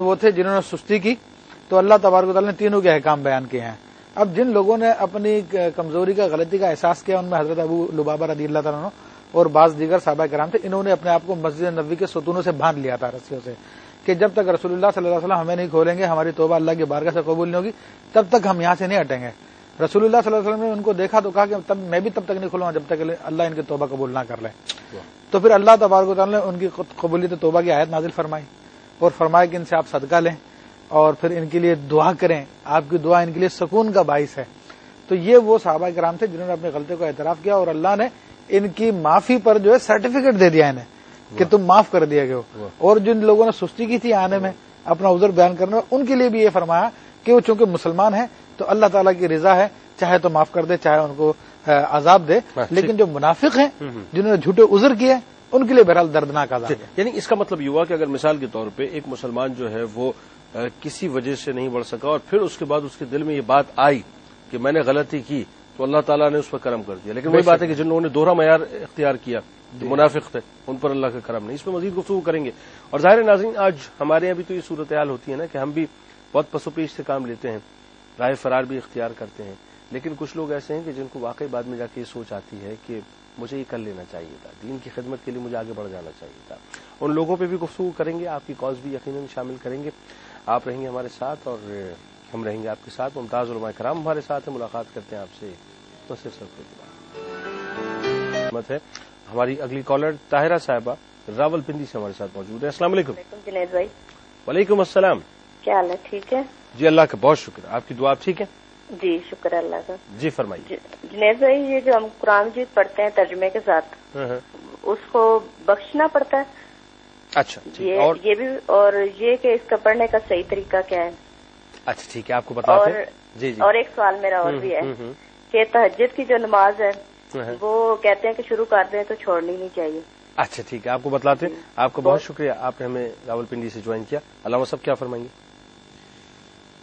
وہ تھے جنہوں نے سستی کی، تو اللہ تبارک و تعالیٰ نے تینوں کے احکام بیان کیے ہیں۔ اب جن لوگوں نے اپنی کمزوری کا، غلطی کا احساس کیا، ان میں حضرت ابو لبابہ رضی اللہ تعالیٰ عنہ اور بعض دیگر صحابہ کرام تھے، انہوں نے اپنے آپ کو مسجد نبوی کے ستونوں سے باندھ لیا تھا، رسیوں سے، کہ جب تک رسول اللہ صلی اللہ علیہ وسلم ہمیں نہیں کھولیں گے، ہماری توبہ اللہ کی بارگاہ سے قبول نہیں ہوگی، تب تک ہم یہاں سے نہیں ہٹیں گے۔ رسول اللہ صلی اللہ علیہ وسلم نے ان کو دیکھا تو کہا کہ میں بھی تب تک نہیں کھولوں گا جب تک اللہ ان کی توبہ قبول نہ کر لے۔ تو پھر اللہ تبارک و تعالیٰ نے ان کی قبولیت توبہ کی آیت نازل فرمائی اور فرمایا کہ ان سے آپ صدقہ لیں اور پھر ان کے لیے دعا کریں، آپ کی دعا ان کے لیے سکون کا باعث ہے۔ تو یہ وہ صحابہ کرام تھے جنہوں نے اپنے غلطی کو اعتراف کیا اور اللہ نے ان کی معافی پر جو ہے سرٹیفکیٹ دے دیا انہیں کہ تم معاف کر دیا گئے۔ اور جن لوگوں نے سستی کی تھی آنے میں، اپنا عذر بیان کرنے میں، ان کے لیے بھی یہ فرمایا کہ وہ چونکہ مسلمان ہیں تو اللہ تعالیٰ کی رضا ہے، چاہے تو معاف کر دے، چاہے ان کو عذاب دے، لیکن جو منافق ہیں جنہوں نے جھوٹے عذر کیے ان کے لیے بہرحال دردناک عذاب ہے۔ یعنی اس کا مطلب یہ ہوا کہ اگر مثال کے طور پہ ایک مسلمان جو ہے وہ کسی وجہ سے نہیں بڑھ سکا اور پھر اس کے بعد اس کے دل میں یہ بات آئی کہ میں نے غلطی کی، تو اللہ تعالیٰ نے اس پر کرم کر دیا، لیکن وہی بات ہے کہ جن لوگوں نے دوہرا معیار اختیار کیا، جو منافق تھے، ان پر اللہ کا کرم نہیں۔ اس میں مزید گفتگو کریں گے۔ اور ظاہر ناظرین، آج ہمارے یہاں بھی تو یہ صورتحال ہوتی ہے نا کہ ہم بھی بہت پس و پیش سے کام لیتے ہیں، رائے فرار بھی اختیار کرتے ہیں، لیکن کچھ لوگ ایسے ہیں کہ جن کو واقعی بعد میں جا کے یہ سوچ آتی ہے کہ مجھے یہ کر لینا چاہیے تھا، دین کی خدمت کے لیے مجھے آگے بڑھ جانا چاہیے تھا۔ ان لوگوں پہ بھی گفتگو کریں گے، آپ کی کالز بھی یقیناً شامل کریں گے۔ آپ رہیں گے ہمارے ساتھ اور ہم رہیں گے آپ کے ساتھ۔ ممتاز علماء کرام ہمارے ساتھ ہیں، ملاقات کرتے ہیں آپ سے خدمت ہے۔ ہماری اگلی کالر طاہرہ صاحبہ راول پنڈی سے ہمارے ساتھ موجود ہے۔ السلام علیکم۔ جنید بھائی، وعلیکم السلام۔ کیا حال ہے؟ ٹھیک ہے جی، اللہ کا بہت شکر، آپ کی دعا آپ ٹھیک ہے؟ جی، شکر اللہ کا۔ جی فرمائیے۔ جنید بھائی، یہ جو ہم قرآن مجید پڑھتے ہیں ترجمے کے ساتھ، اس کو بخشنا پڑتا ہے؟ اچھا، یہ بھی، اور یہ کہ اس کا پڑھنے کا صحیح طریقہ کیا ہے؟ اچھا ٹھیک ہے، آپ کو بتاتے ہیں۔ جی جی۔ اور ایک سوال میرا اور بھی ہے کہ تہجد کی جو نماز ہے وہ کہتے ہیں کہ شروع کر دیں تو چھوڑنی نہیں چاہیے۔ اچھا ٹھیک ہے، آپ کو بتلاتے ہیں۔ آپ کا بہت شکریہ، آپ نے ہمیں راول پنڈی سے جوائن کیا۔ علامہ صاحب کیا فرمائیں گے؟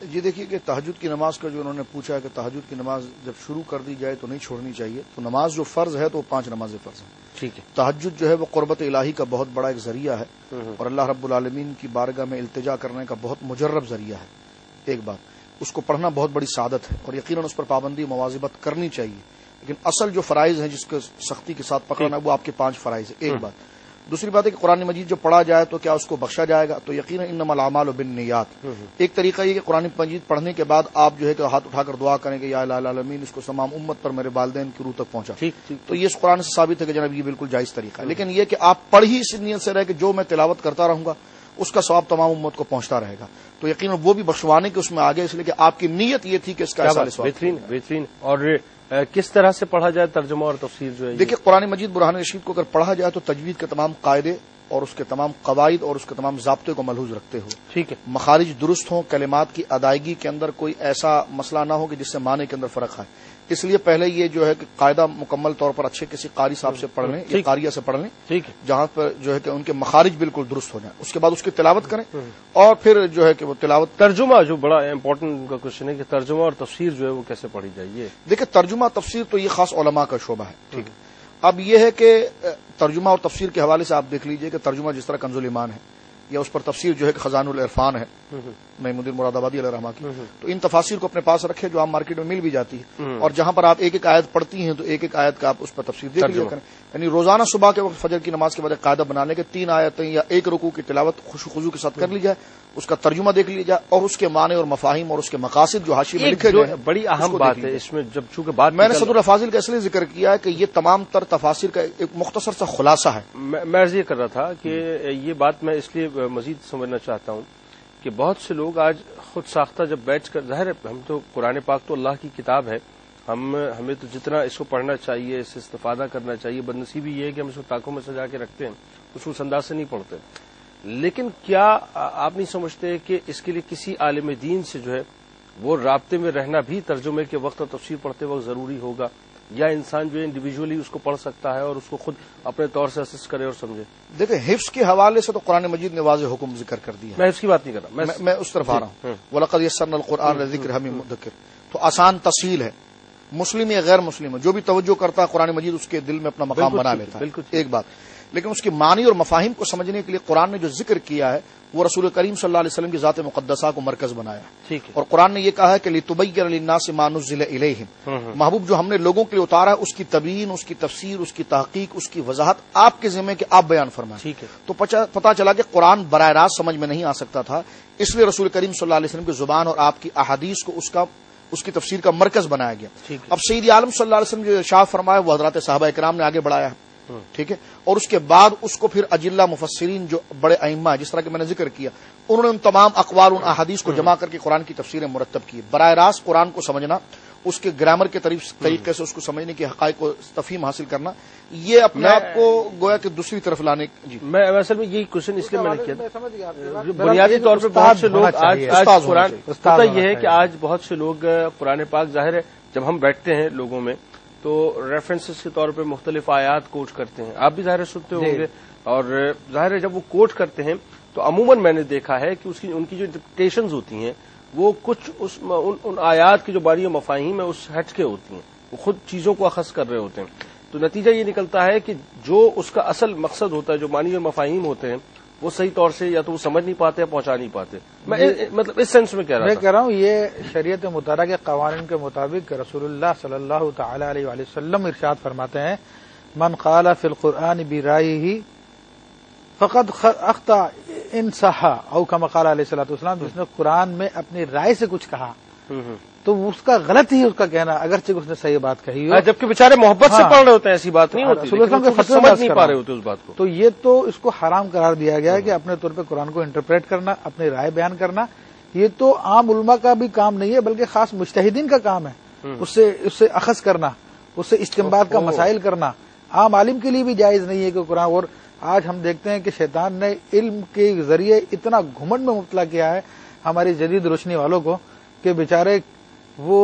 جی دیکھیے کہ تہجد کی نماز کا جو انہوں نے پوچھا ہے کہ تہجد کی نماز جب شروع کر دی جائے تو نہیں چھوڑنی چاہیے، تو نماز جو فرض ہے تو وہ 5 نمازیں فرض ہیں۔ ٹھیک ہے۔ تہجد جو ہے وہ قربت الہی کا بہت بڑا ایک ذریعہ ہے اور اللہ رب العالمین کی بارگاہ میں التجا کرنے کا بہت مجرب ذریعہ ہے۔ ایک بات، اس کو پڑھنا بہت بڑی سعادت ہے اور یقیناً اس پر پابندی مواظبت کرنی چاہیے، لیکن اصل جو فرائض ہیں جس کو سختی کے ساتھ پکڑنا وہ آپ کے 5 فرائض ہیں۔ ایک بات۔ دوسری بات ہے کہ قرآن مجید جو پڑھا جائے تو کیا اس کو بخشا جائے گا؟ تو یقیناً انما الاعمال بالنیات۔ ایک طریقہ یہ کہ قرآن مجید پڑھنے کے بعد آپ جو ہے کہ ہاتھ اٹھا کر دعا کریں کہ یا الہ العالمین اس کو تمام امت پر میرے والدین کی روح تک پہنچا، تو یہ اس قرآن سے ثابت ہے کہ جناب یہ بالکل جائز طریقہ ہے۔ لیکن یہ کہ آپ پڑھ ہی اس نیت سے رہے کہ جو میں تلاوت کرتا رہوں گا اس کا ثواب تمام امت کو پہنچتا رہے گا، تو یقیناً وہ بھی بخشوانے کے اس میں آگے، اس لیے کہ آپ کی نیت یہ تھی کہ اس کا بہترین۔ اور کس طرح سے پڑھا جائے ترجمہ اور تفسیر جو ہے؟ دیکھیے قرآن مجید برہان رشید کو اگر پڑھا جائے تو تجوید کے تمام قاعدے اور اس کے تمام قواعد اور اس کے تمام ضابطے کو ملحوظ رکھتے ہو، ٹھیک ہے، مخارج درست ہوں، کلمات کی ادائیگی کے اندر کوئی ایسا مسئلہ نہ ہو کہ جس سے معنی کے اندر فرق آئے، اس لیے پہلے یہ جو ہے کہ قاعدہ مکمل طور پر اچھے کسی قاری صاحب سے پڑھ لیں یا قاریہ سے پڑھ لیں، ٹھیک ہے، جہاں پر جو ہے کہ ان کے مخارج بالکل درست ہو جائیں، اس کے بعد اس کی تلاوت کریں اور پھر جو ہے کہ وہ تلاوت۔ ترجمہ جو بڑا امپورٹنٹ کا کوشچن ہے کہ ترجمہ اور تفسیر جو ہے وہ کیسے پڑھی جائے؟ دیکھیں ترجمہ تفسیر تو یہ خاص علماء کا شعبہ ہے، ٹھیک ہے۔ اب یہ ہے کہ ترجمہ اور تفسیر کے حوالے سے آپ دیکھ لیجئے کہ ترجمہ جس طرح کنز الایمان ہے یا اس پر تفسیر جو ہے کہ خزان العرفان ہے نعیم الدین مراد آبادی علیہ رحمہ کی، تو ان تفاسیر کو اپنے پاس رکھے جو عام مارکیٹ میں مل بھی جاتی ہے، اور جہاں پر آپ ایک ایک آیت پڑھتی ہیں تو ایک ایک آیت کا آپ اس پر تفسیر دیکھ لیا کریں، یعنی روزانہ صبح کے وقت فجر کی نماز کے بعد قاعدہ بنانے کے 3 آیتیں یا ایک رکوع کی تلاوت خشوع خضوع کے ساتھ کر لی جائے، اس کا ترجمہ دیکھ لیا جائے اور اس کے معنی اور مفاہیم اور اس کے مقاصد جو حاشیے میں لکھے گئے ہیں، بڑی اہم بات ہے اس میں، جب چونکہ بات میں نے صدر الفاضل کا اس لیے ذکر کیا ہے کہ یہ تمام تر تفاسیر کا ایک مختصر سا خلاصہ ہے۔ میں عرض یہ کر رہا تھا کہ یہ بات میں اس لیے مزید سمجھنا چاہتا ہوں کہ بہت سے لوگ آج خود ساختہ جب بیٹھ کر، ظاہر ہے ہم تو قرآن پاک تو اللہ کی کتاب ہے، ہمیں تو جتنا اس کو پڑھنا چاہیے، اس سے استفادہ کرنا چاہیے، بدنصیبی یہ ہے کہ ہم اس کو ٹاکوں میں سجا کے رکھتے ہیں، اس انداز سے نہیں پڑھتے۔ لیکن کیا آپ نہیں سمجھتے کہ اس کے لیے کسی عالم دین سے جو ہے وہ رابطے میں رہنا بھی ترجمے کے وقت اور تفسیر پڑھتے وقت ضروری ہوگا، یا انسان جو ہے انڈیویجولی اس کو پڑھ سکتا ہے اور اس کو خود اپنے طور سے اسس کرے اور سمجھے؟ دیکھیں حفظ کے حوالے سے تو قرآن مجید نے واضح حکم ذکر کر دیا، میں حفظ کی بات نہیں کر رہا، میں اس طرف آ رہا ہوں۔ وَلَقَدْ يَسَّرْنَا الْقُرْآنَ لِلذِّكْرِ حَمِيمٌ مُدَّكِرٌ، تو آسان تفصیل ہے، مسلم یا غیر مسلم ہے جو بھی توجہ کرتا ہے قرآن مجید اس کے دل میں اپنا مقام بنا لیتا ہے، ایک بات۔ لیکن اس کے معنی اور مفاہیم کو سمجھنے کے لیے قرآن نے جو ذکر کیا ہے وہ رسول کریم صلی اللہ علیہ وسلم کی ذات مقدسہ کو مرکز بنایا ہے، اور قرآن نے یہ کہا ہے کہ لِتُبَيِّنَ لِلنَّاسِ مَا نُزِّلَ إِلَيْهِمْ، محبوب جو ہم نے لوگوں کے لیے اتارا ہے اس کی تبیین، اس کی تفسیر، اس کی تحقیق، اس کی وضاحت آپ کے ذمہ کہ آپ بیان فرمائیں۔ تو پتہ چلا کہ قرآن براہ راست سمجھ میں نہیں آ سکتا تھا، اس لیے رسول کریم صلی اللہ علیہ وسلم کی زبان اور آپ کی احادیث کو اس کی تفسیر کا مرکز بنایا گیا۔ اب سید عالم صلی اللہ علیہ وسلم جو ارشاد فرمایا وہ حضرات صحابہ کرام نے آگے بڑھایا ہے، ٹھیک ہے، اور اس کے بعد اس کو پھر اجلہ مفسرین جو بڑے ائمہ ہیں جس طرح کہ میں نے ذکر کیا، انہوں نے ان تمام اقوال ان احادیث کو جمع کر کے قرآن کی تفسیریں مرتب کی۔ براہ راست قرآن کو سمجھنا، اس کے گرامر کے طریقے سے اس کو سمجھنے کے حقائق کو تفہیم حاصل کرنا، یہ اپنے آپ کو گویا کہ دوسری طرف لانے۔ جی میں اصل میں یہی کوشچن اس لیے میں نے کیا، بنیادی طور پہ بہت سے لوگ آج قرآن ہوتا یہ ہے کہ آج بہت سے لوگ قرآن پاک، ظاہر ہے جب ہم بیٹھتے ہیں لوگوں میں تو ریفرنسز کے طور پہ مختلف آیات کوٹ کرتے ہیں، آپ بھی ظاہر سنتے ہوں گے، اور ظاہر ہے جب وہ کوٹ کرتے ہیں تو عموماً میں نے دیکھا ہے کہ ان کی جو انٹرپریٹیشنز ہوتی ہیں وہ کچھ ان آیات کی جو باری و مفاہیم ہے اس ہٹ کے ہوتی ہیں، وہ خود چیزوں کو اخذ کر رہے ہوتے ہیں، تو نتیجہ یہ نکلتا ہے کہ جو اس کا اصل مقصد ہوتا ہے، جو معنی و مفاہیم ہوتے ہیں، وہ صحیح طور سے یا تو وہ سمجھ نہیں پاتے یا پہنچا نہیں پاتے۔ میں مطلب اس سینس میں کہہ رہا ہوں یہ شریعت مطالعہ کے قوانین کے مطابق رسول اللہ صلی اللہ تعالی علیہ وآلہ وسلم ارشاد فرماتے ہیں، من قال فی القرآن برائیہ فقد اخطا ان صح او کما قال علیہ الصلوۃ والسلام، جس نے قرآن میں اپنی رائے سے کچھ کہا تو اس کا غلط ہی اس کا کہنا، اگرچہ اس نے صحیح بات کہی ہو، جبکہ بیچارے محبت سے پڑھ رہے ہوتے ہیں، ایسی بات نہیں ہوتی، سمجھ نہیں پا رہے ہوتے اس بات کو، تو یہ تو اس کو حرام قرار دیا گیا ہے کہ اپنے طور پہ قرآن کو انٹرپریٹ کرنا، اپنی رائے بیان کرنا، یہ تو عام علماء کا بھی کام نہیں ہے بلکہ خاص مجتہدین کا کام ہے، اس سے اخذ کرنا، اس سے استنباط کا مسائل کرنا عام عالم کے لیے بھی جائز نہیں ہے کہ قرآن۔ اور آج ہم دیکھتے ہیں کہ شیطان نے علم کے ذریعے اتنا گھمنڈ میں مبتلا کیا ہے ہماری جدید روشنی والوں کو کہ بیچارے وہ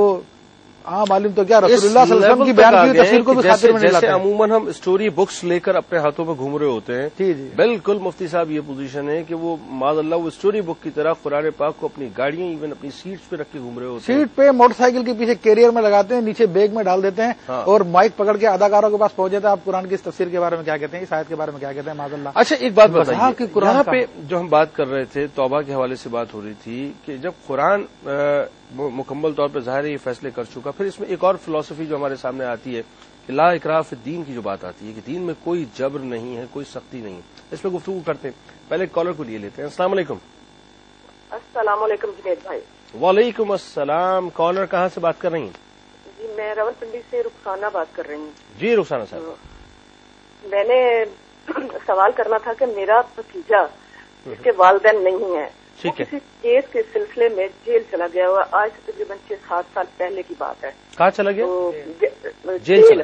عام عالم تو کیا رسول اللہ صلی اللہ علیہ وسلم کی بیان کی تفسیر کو بھی خاطر میں نہیں لاتے۔ جیسے عموماً ہم اسٹوری بکس لے کر اپنے ہاتھوں میں گھوم رہے ہوتے ہیں، جی جی بالکل مفتی صاحب یہ پوزیشن ہے کہ وہ معاذ اللہ وہ اسٹوری بک کی طرح قرآن پاک کو اپنی گاڑیاں ایون اپنی سیٹس پہ رکھ کے گھوم رہے ہوتے ہیں، سیٹ پہ موٹر سائیکل کے پیچھے کیریئر میں لگاتے ہیں، نیچے بیگ میں ڈال دیتے ہیں اور مائک پکڑ کے اداکاروں کے پاس پہنچ جاتے ہیں۔ آپ قرآن کی اس تفسیر کے بارے میں کیا کہتے ہیں، اس آیت کے بارے میں کیا کہتے ہیں، معاذ اللہ۔ اچھا ایک بات بتائیے کہ قرآن یہاں پہ جو ہم بات کر رہے تھے توبہ کے حوالے سے بات ہو رہی تھی کہ جب قرآن مکمل طور پہ ظاہر یہ فیصلے کر چکا، پھر اس میں ایک اور فلسفی جو ہمارے سامنے آتی ہے کہ لا اکراہ فی الدین کی جو بات آتی ہے کہ دین میں کوئی جبر نہیں ہے، کوئی سختی نہیں ہے، اس پہ گفتگو کرتے ہیں۔ پہلے کالر کو لیے لیتے ہیں۔ السلام علیکم۔ السلام علیکم جنید بھائی۔ وعلیکم السلام۔ کالر کہاں سے بات کر رہی ہیں؟ جی میں راول پنڈی سے رخسانہ بات کر رہی ہوں۔ جی رخسانہ صاحب، میں نے سوال کرنا تھا کہ میرا بھتیجا اس کے والدین نہیں ہیں، وہ کسی کیس کے سلسلے میں جیل چلا گیا ہوا، آج سے تقریباً 6-7 سال پہلے کی بات ہے۔ کہاں چلا گیا؟ جیل۔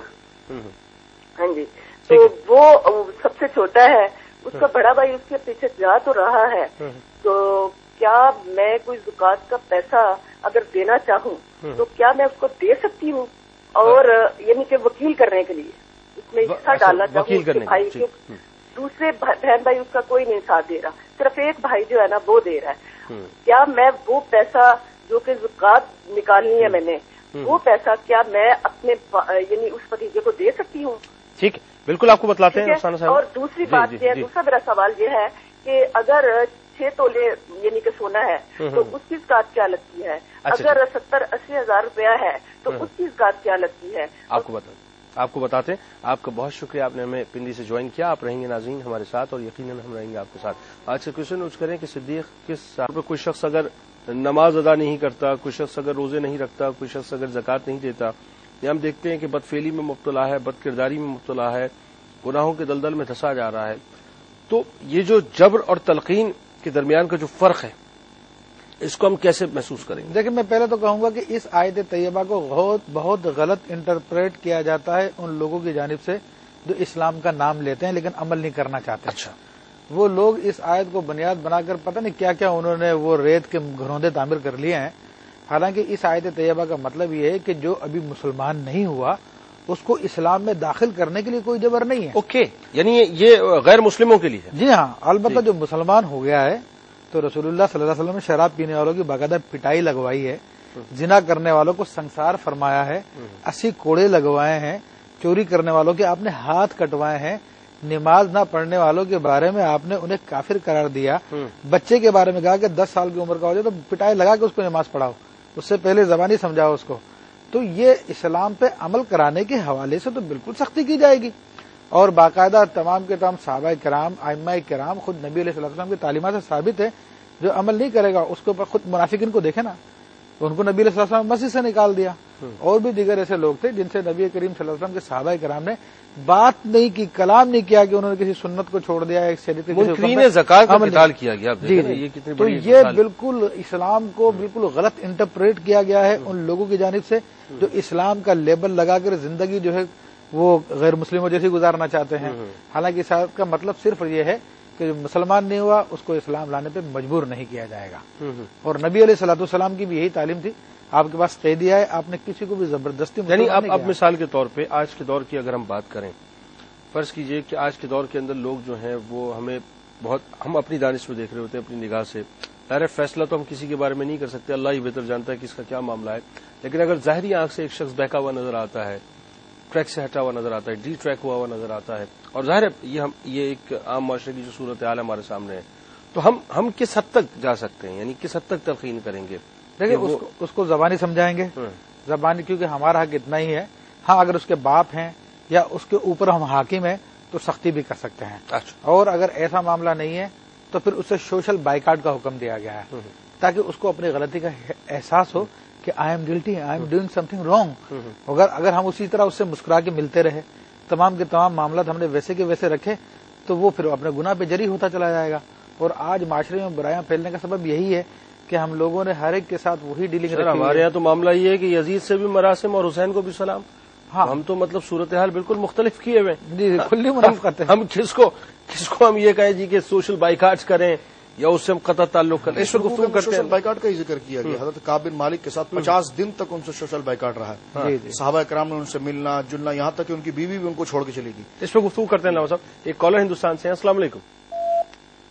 ہاں جی، تو وہ سب سے چھوٹا ہے، اس کا بڑا بھائی اس کے پیچھے جا تو رہا ہے، تو کیا میں کوئی زکات کا پیسہ اگر دینا چاہوں تو کیا میں اس کو دے سکتی ہوں؟ اور یعنی کہ وکیل کرنے کے لیے اس میں حصہ ڈالنا چاہوں کہ بھائی کے دوسرے بہن بھائی اس کا کوئی نہیں ساتھ دے رہا، صرف ایک بھائی جو ہے نا وہ دے رہا ہے، کیا میں وہ پیسہ جو کہ زکات نکالنی ہے میں نے وہ پیسہ کیا میں اپنے یعنی اس بھتیجے کو دے سکتی ہوں؟ ٹھیک ہے، بالکل آپ کو بتلاتے ہیں رخسانہ صاحب۔ اور دوسری بات یہ ہے، دوسرا میرا سوال یہ ہے کہ اگر 6 تولے یعنی کہ سونا ہے تو اس کی زکات کیا لگتی ہے؟ اگر 70-80 ہزار روپیہ ہے تو اس کی زکات کیا لگتی ہے؟ آپ کو بتاتے ہیں۔ آپ کا بہت شکریہ، آپ نے ہمیں پنڈی سے جوائن کیا۔ آپ رہیں گے ناظرین ہمارے ساتھ اور یقیناً ہم رہیں گے آپ کے ساتھ۔ آج سے کوشچن اس کریں کہ صدیق کس سال پہ کوئی شخص اگر نماز ادا نہیں کرتا، کوئی شخص اگر روزے نہیں رکھتا، کوئی شخص اگر زکات نہیں دیتا، یا ہم دیکھتے ہیں کہ بدفعلی میں مبتلا ہے، بد کرداری میں مبتلا ہے، گناہوں کے دلدل میں دھسا جا رہا ہے، تو یہ جو جبر اور تلقین کے درمیان کا جو فرق ہے اس کو ہم کیسے محسوس کریں گے؟ دیکھیں میں پہلے تو کہوں گا کہ اس آیت طیبہ کو بہت غلط انٹرپریٹ کیا جاتا ہے ان لوگوں کی جانب سے جو اسلام کا نام لیتے ہیں لیکن عمل نہیں کرنا چاہتے۔ اچھا، وہ لوگ اس آیت کو بنیاد بنا کر پتہ نہیں کیا کیا انہوں نے وہ ریت کے گھروندے تعمیر کر لیے ہیں، حالانکہ اس آیت طیبہ کا مطلب یہ ہے کہ جو ابھی مسلمان نہیں ہوا اس کو اسلام میں داخل کرنے کے لیے کوئی جبر نہیں ہے۔ اوکے، یعنی یہ غیر مسلموں کے لیے ہے؟ جی ہاں، البتہ جو مسلمان ہو گیا ہے تو رسول اللہ صلی اللہ علیہ وسلم نے شراب پینے والوں کی باقاعدہ پٹائی لگوائی ہے، زنا کرنے والوں کو سنسار فرمایا ہے، 80 کوڑے لگوائے ہیں، چوری کرنے والوں کے آپ نے ہاتھ کٹوائے ہیں، نماز نہ پڑھنے والوں کے بارے میں آپ نے انہیں کافر قرار دیا. بچے کے بارے میں کہا کہ 10 سال کی عمر کا ہو جائے تو پٹائی لگا کے اس کو نماز پڑھاؤ, اس سے پہلے زبانی سمجھاؤ اس کو. تو یہ اسلام پہ عمل کرانے کے حوالے سے تو بالکل سختی کی جائے گی, اور باقاعدہ تمام کے تمام صحابہ کرام, ائمہ کرام, خود نبی علیہ السلام کی تعلیمات سے ثابت ہے جو عمل نہیں کرے گا اس کے اوپر خود منافقین کو دیکھے نا, ان کو نبی علیہ السلام مسجد سے نکال دیا. اور بھی دیگر ایسے لوگ تھے جن سے نبی کریم صلی اللہ علیہ وسلم کے صحابہ کرام نے بات نہیں کی, کلام نہیں کیا کہ انہوں نے کسی سنت کو چھوڑ دیا, ایک شریعت منکرین زکات کا قتال کیا گیا. تو یہ بالکل اسلام کو بالکل غلط انٹرپریٹ کیا گیا ہے ان لوگوں کی جانب سے جو اسلام کا لیبل لگا کر زندگی جو ہے وہ غیر مسلموں جیسی گزارنا چاہتے ہیں. حالانکہ اس کا مطلب صرف یہ ہے کہ جو مسلمان نہیں ہوا اس کو اسلام لانے پہ مجبور نہیں کیا جائے گا. اور نبی علیہ الصلوۃ والسلام کی بھی یہی تعلیم تھی, آپ کے پاس قیدیہ ہے, آپ نے کسی کو بھی زبردستی یعنی اب مثال کے طور پہ آج کے دور کی اگر ہم بات کریں, فرض کیجئے کہ آج کے دور کے اندر لوگ جو ہیں وہ ہم اپنی دانش میں دیکھ رہے ہوتے ہیں, اپنی نگاہ سے. ظاہر فیصلہ تو ہم کسی کے بارے میں نہیں کر سکتے, اللہ ہی بہتر جانتا ہے کہ اس کا کیا معاملہ ہے. لیکن اگر ظاہری آنکھ سے ایک شخص بہکا ہوا نظر آتا ہے, ٹریک سے ہٹا ہوا نظر آتا ہے, ڈی ٹریک ہوا ہوا نظر آتا ہے, اور ظاہر ہے یہ ایک عام معاشرے کی جو صورتحال ہمارے سامنے ہے, تو ہم کس حد تک جا سکتے ہیں, یعنی کس حد تک تلقین کریں گے؟ دیکھیں اس کو زبانی سمجھائیں گے, زبانی, کیونکہ ہمارا حق اتنا ہی ہے. ہاں اگر اس کے باپ ہیں یا اس کے اوپر ہم حاکم ہیں تو سختی بھی کر سکتے ہیں. اور اگر ایسا معاملہ نہیں ہے تو پھر اسے سوشل بائیکاٹ کا حکم دیا گیا ہے تاکہ اس کو اپنی غلطی کا احساس ہو کہ I am guilty, I am doing some thing wrong. اگر ہم اسی طرح اس سے مسکرا کے ملتے رہے, تمام کے تمام معاملات ہم نے ویسے کے ویسے رکھے, تو وہ پھر اپنے گناہ پہ جری ہوتا چلا جائے گا. اور آج معاشرے میں برائیاں پھیلنے کا سبب یہی ہے کہ ہم لوگوں نے ہر ایک کے ساتھ وہی ڈیلنگ رکھی. ہمارے یہاں تو معاملہ یہ ہے کہ یزید سے بھی مراسم اور حسین کو بھی سلام. ہاں, ہم تو مطلب صورتحال بالکل مختلف کیے ہوئے. جی, کھلی منافقت ہے. ہم کس کو ہم یہ کہیں جی کہ سوشل بائیکاٹ کریں یا اس سے ہم قطع تعلق کریں, اس پر گفتگو کرتے ہیں. سوشل بائیکاٹ کا ہی ذکر کیا گیا. حضرت کعب بن مالک کے ساتھ 50 دن تک ان سے سوشل بائیکاٹ رہا ہے. صحابہ کرام نے ان سے ملنا جلنا, یہاں تک کہ ان کی بیوی بھی ان کو چھوڑ کے چلی گئی. اس پہ گفتگو کرتے ہیں نواز صاحب. ایک کالر ہندوستان سے ہیں, السلام علیکم.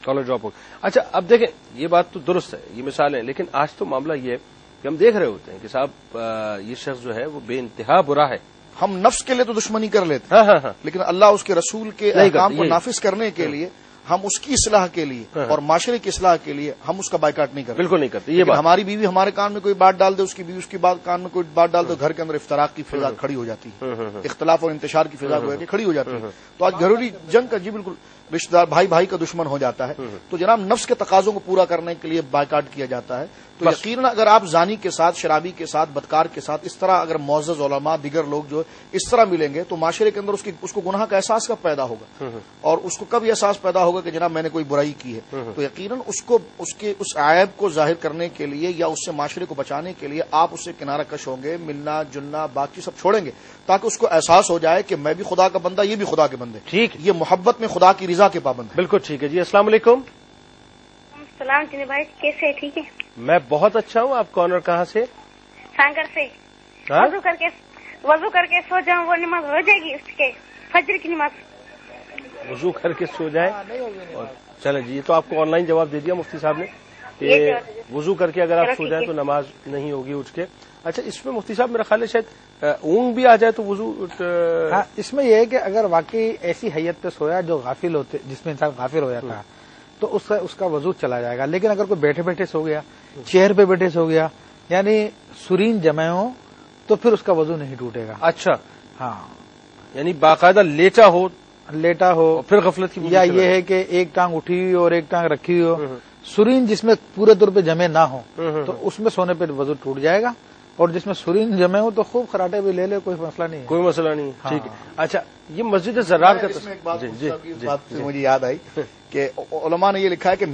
کالر ڈراپ ہو. اچھا, اب دیکھیں یہ بات تو درست ہے, یہ مثال ہے, لیکن آج تو معاملہ یہ ہے کہ ہم دیکھ رہے ہوتے ہیں کہ صاحب یہ شخص جو ہے وہ بے انتہا برا ہے. ہم نفس کے لیے تو دشمنی کر لیتے ہیں, لیکن اللہ اس کے رسول کے احکام کو نافذ کرنے کے لیے ہم اس کی اصلاح کے لیے اور معاشرے کی اصلاح کے لیے ہم اس کا بائیکاٹ نہیں کرتے. بالکل نہیں کرتے. یہ بات ہماری بیوی ہمارے کان میں کوئی بات ڈال دے, اس کی بیوی اس کی کان میں کوئی بات ڈال دے, گھر کے اندر افتراق کی فضا کھڑی ہو جاتی ہے, اختلاف اور انتشار کی فضا کھڑی ہو جاتی ہے. تو آج گھریلو جنگ کا, جی بالکل, رشتہ دار بھائی بھائی کا دشمن ہو جاتا ہے. تو جناب نفس کے تقاضوں کو پورا کرنے کے لیے بائیکاٹ کیا جاتا ہے. تو یقیناً اگر آپ زانی کے ساتھ, شرابی کے ساتھ, بدکار کے ساتھ اس طرح اگر معزز علماء دیگر لوگ جو اس طرح ملیں گے تو معاشرے کے اندر اس کو گناہ کا احساس کب پیدا ہوگا, اور اس کو کب یہ احساس پیدا ہوگا کہ جناب میں نے کوئی برائی کی ہے. تو یقیناً اس عیب کو ظاہر کرنے کے لیے یا اس سے معاشرے کو بچانے کے لیے آپ اس سے کنارہ کش ہوں گے, ملنا جلنا بات چیت سب چھوڑیں گے تاکہ اس کو احساس ہو جائے کہ میں بھی خدا کا بندہ, یہ بھی خدا کے بندے. ٹھیک, یہ محبت میں خدا کی رضا کے پابند ہے. بالکل ٹھیک ہے جی. السلام علیکم. السلام جنید بھائی, کیسے, ٹھیک ہے؟ میں بہت اچھا ہوں. آپ کون اور کہاں سے؟ سانگر سے. وضو کر کے سو جاؤں, وہ نماز ہو جائے گی اس کے فجر کی نماز. وضو کر کے سو جائیں, چلیں جی. یہ تو آپ کو آن لائن جواب دے دیا مفتی صاحب نے کہ وضو کر کے اگر آپ سو جائیں تو نماز نہیں ہوگی اٹھ کے. اچھا, اس میں مفتی صاحب میرا خیال ہے شاید اونگ بھی آ جائے تو وضو. ہاں, اس میں یہ ہے کہ اگر واقعی ایسی حیت پہ سویا جو غافل ہوتے, جس میں انسان غافل ہو جاتا ہے تو اس کا وضو چلا جائے گا. لیکن اگر کوئی بیٹھے بیٹھے سو گیا, چیئر پہ بیٹھے سو گیا, یعنی سرین جمع ہو, تو پھر اس کا وضو نہیں ٹوٹے گا. اچھا, ہاں, یعنی باقاعدہ لیٹا ہو پھر غفلت کی, یا یہ ہے کہ ایک ٹانگ اٹھی ہوئی اور ایک ٹانگ رکھی ہوئی ہو, سرین جس میں پورے طور پہ جمع نہ ہو تو اس میں سونے پہ وضو ٹوٹ جائے گا. اور جس میں سرین جمع ہو تو خوب خراٹے بھی لے لے, کوئی مسئلہ نہیں ہے. کوئی مسئلہ نہیں. ٹھیک ہے. اچھا, یہ مسجد زرار کا بات مجھے یاد آئی کہ علماء نے یہ لکھا ہے کہ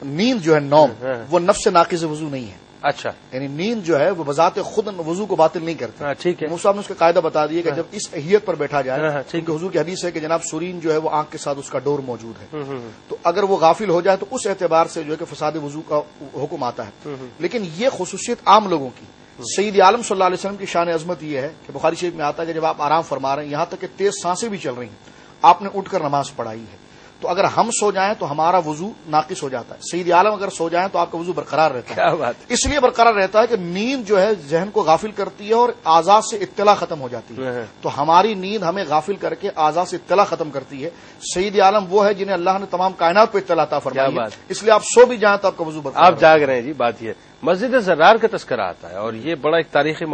نیند جو ہے نوم, وہ نفس ناقض وضو نہیں ہے. اچھا, یعنی نیند جو ہے وہ بذات خود وضو کو باطل نہیں کرتی. ٹھیک ہے. موسیٰ صاحب نے اس کا قاعدہ بتا دیا کہ جب اس اہیت پر بیٹھا جائے, کیونکہ حضور کی حدیث ہے کہ جناب سرین جو ہے وہ آنکھ کے ساتھ اس کا ڈور موجود ہے, تو اگر وہ غافل ہو جائے تو اس اعتبار سے جو ہے کہ فساد وضو کا حکم آتا ہے. لیکن یہ خصوصیت عام لوگوں کی, سید عالم صلی اللہ علیہ وسلم کی شان عظمت یہ ہے کہ بخاری شریف میں آتا ہے کہ جب آپ آرام فرما رہے ہیں, یہاں تک کہ تیز سانسیں بھی چل رہی ہیں, آپ نے اٹھ کر نماز پڑھائی ہے, تو اگر ہم سو جائیں تو ہمارا وضو ناقص ہو جاتا ہے. سید عالم اگر سو جائیں تو آپ کا وضو برقرار رہتا ہے. کیا بات ہے. اس لیے برقرار رہتا ہے کہ نیند جو ہے ذہن کو غافل کرتی ہے اور اعضاء سے اطلاع ختم ہو جاتی ہے. تو ہماری نیند ہمیں غافل کر کے اعضاء سے اطلاع ختم کرتی ہے. سید عالم وہ ہے جنہیں اللہ نے تمام کائنات پہ اطلاع عطا فرمائی ہے. اس لیے آپ سو بھی جائیں تو آپ کا وضو برقرار. آپ جاگ رہے ہیں جی. بات یہ مسجد زرار کا تذکرہ آتا ہے اور یہ بڑا ایک تاریخی